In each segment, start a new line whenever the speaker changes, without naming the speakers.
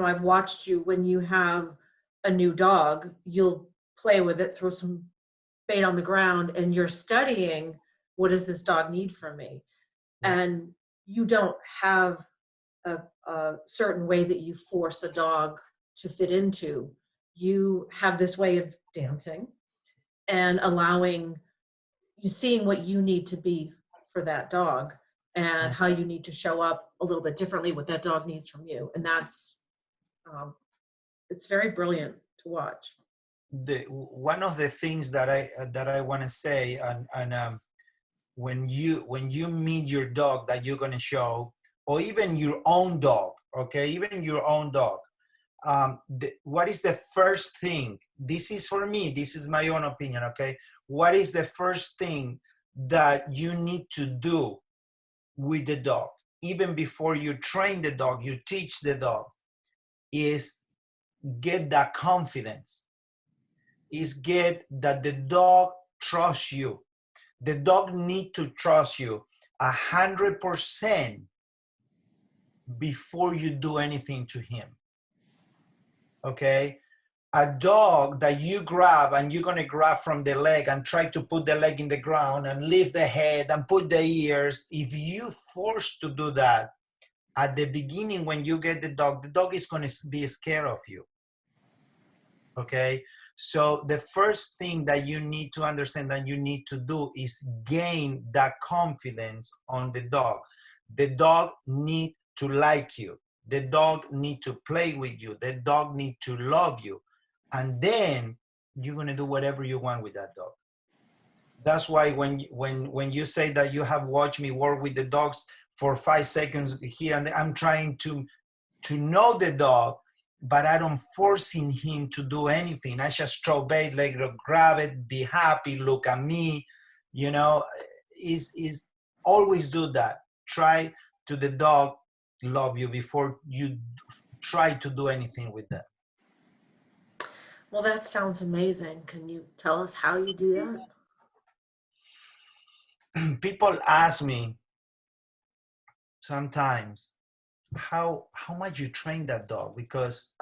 I've watched you when you have a new dog, you'll play with it, throw some bait on the ground, and you're studying, what does this dog need from me?
Yeah.
And you don't have a certain way that you force a dog to fit into. You have this way of dancing and allowing you, seeing what you need to be for that dog and how you need to show up a little bit differently, what that dog needs from you. And that's, it's very brilliant to watch.
One of the things that I want to say, when you meet your dog that you're going to show, or even your own dog, okay, even your own dog, what is the first thing? This is for me, this is my own opinion, okay? What is the first thing that you need to do with the dog, even before you train the dog, you teach the dog, is get that confidence, is get that the dog trusts you. The dog need to trust you 100% before you do anything to him, okay? A dog that you grab and you're gonna grab from the leg and try to put the leg in the ground and lift the head and put the ears, if you force to do that, at the beginning when you get the dog is gonna be scared of you, okay? So the first thing that you need to understand that you need to do is gain that confidence on the dog. The dog need to like you. The dog need to play with you. The dog need to love you. And then you're gonna do whatever you want with that dog. That's why when you say that you have watched me work with the dogs for 5 seconds here and there, I'm trying to know the dog, but I don't forcing him to do anything. I just throw bait, like grab it, be happy, look at me, is always do that. Try to the dog love you before you try to do anything with them.
Well, that sounds amazing. Can you tell us how you do that?
People ask me sometimes how much you train that dog, because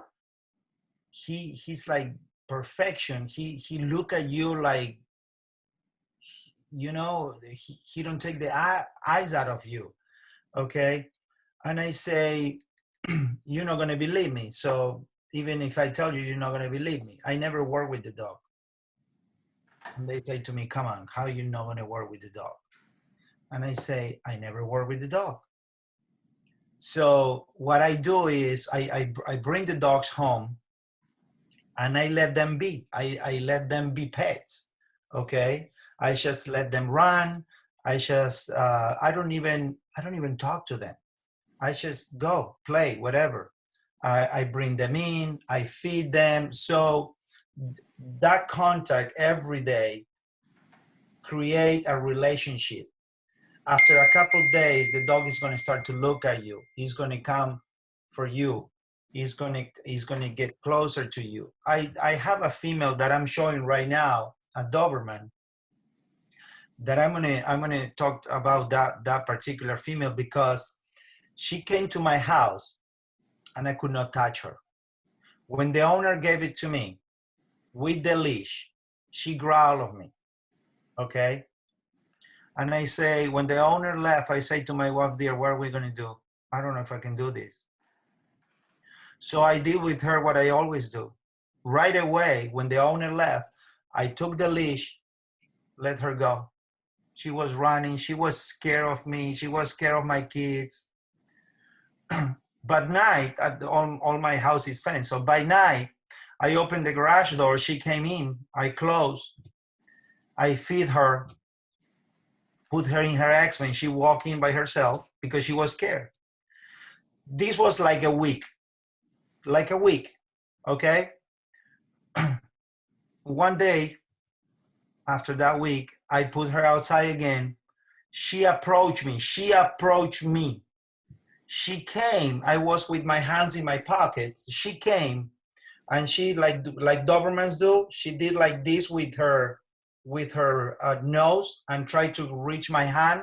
he's like perfection. He look at you like, he don't take the eyes out of you, okay? And I say, you're not gonna believe me. So even if I tell you, you're not gonna believe me. I never work with the dog. And they say to me, come on, how are you not gonna work with the dog? And I say, I never work with the dog. So what I do is I bring the dogs home and I let them be. I let them be pets, okay? I just let them run. I don't even talk to them. I just go play, whatever. I bring them in, I feed them. So that contact every day create a relationship. After a couple of days, the dog is going to start to look at you. He's going to come for you. He's going to get closer to you. I have a female that I'm showing right now, a Doberman, that I'm gonna talk about that particular female, because she came to my house and I could not touch her. When the owner gave it to me with the leash, she growled at me, okay? And I say, when the owner left, I say to my wife, dear, what are we gonna do? I don't know if I can do this. So I did with her what I always do. Right away, when the owner left, I took the leash, let her go. She was running, she was scared of me, she was scared of my kids. But night, all my house is fenced. So by night, I opened the garage door, she came in, I closed, I feed her, put her in her X-Men, she walked in by herself because she was scared. This was like a week, okay? One day, after that week, I put her outside again. She approached me. She came. I was with my hands in my pockets. She came, and she, like Dobermans do, she did like this with her nose and tried to reach my hand,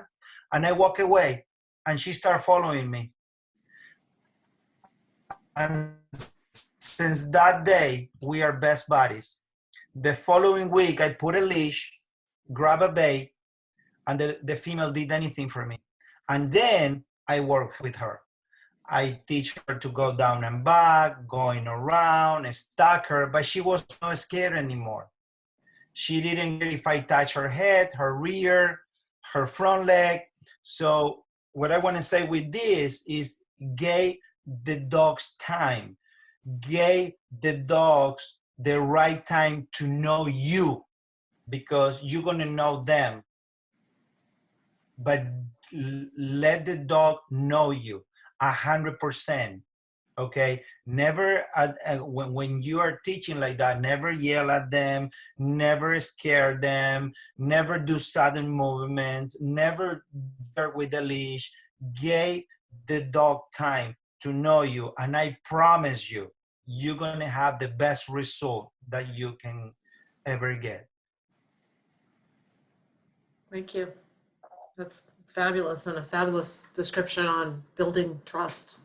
and I walk away, and she started following me. And Since that day, we are best buddies. The following week, I put a leash, grab a bait, and the female did anything for me. And then I work with her. I teach her to go down and back, going around, and stalk her, but she was not scared anymore. She didn't care if I touch her head, her rear, her front leg. So what I want to say with this is give the dogs time. Give the dogs the right time to know you, because you're going to know them. But let the dog know you 100%. Okay, never when you are teaching like that, never yell at them, never scare them, never do sudden movements, never start with the leash. Give the dog time to know you, and I promise you, you're gonna have the best result that you can ever get.
Thank you. That's fabulous, and a fabulous description on building trust.